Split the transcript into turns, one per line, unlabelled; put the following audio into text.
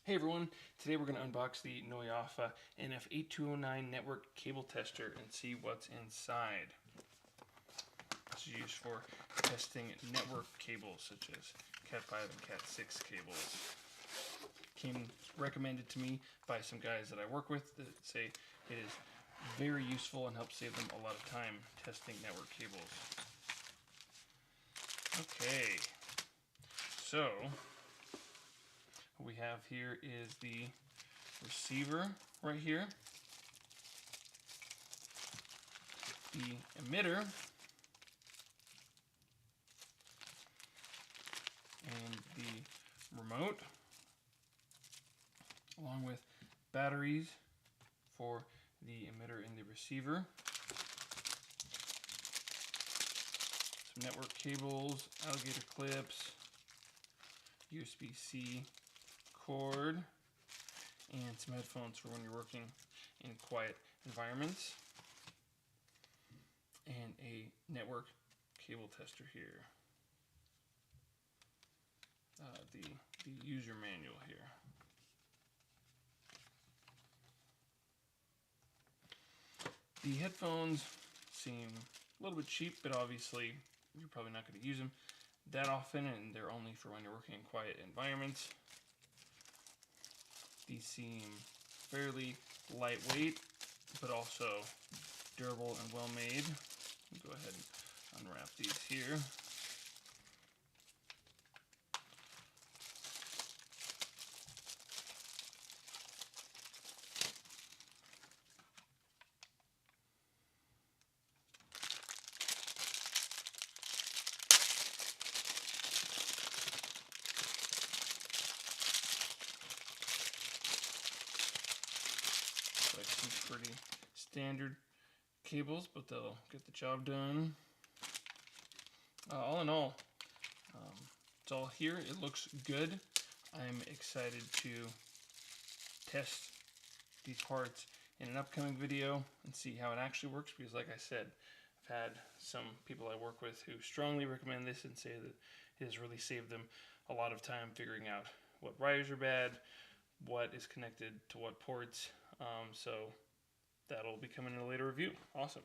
Hey everyone, today we're going to unbox the Noyafa NF-8209 network cable tester and see what's inside. This is used for testing network cables such as Cat5 and Cat6 cables. Came recommended to me by some guys that I work with that say it is very useful and helps save them a lot of time testing network cables. Okay, so what we have here is the receiver right here, the emitter, and the remote, along with batteries for the emitter and the receiver, some network cables, alligator clips, USB-C cord, and some headphones for when you're working in quiet environments, and a network cable tester here. The user manual here. The headphones seem a little bit cheap, but obviously you're probably not going to use them that often, and they're only for when you're working in quiet environments. These seem fairly lightweight, but also durable and well made. Go ahead and unwrap these here. Like some pretty standard cables, but they'll get the job done. All in all, it's all here. It looks good. I'm excited to test these parts in an upcoming video and see how it actually works, because like I said, I've had some people I work with who strongly recommend this and say that it has really saved them a lot of time figuring out what wires are bad, what is connected to what ports. So that'll be coming in a later review. Awesome.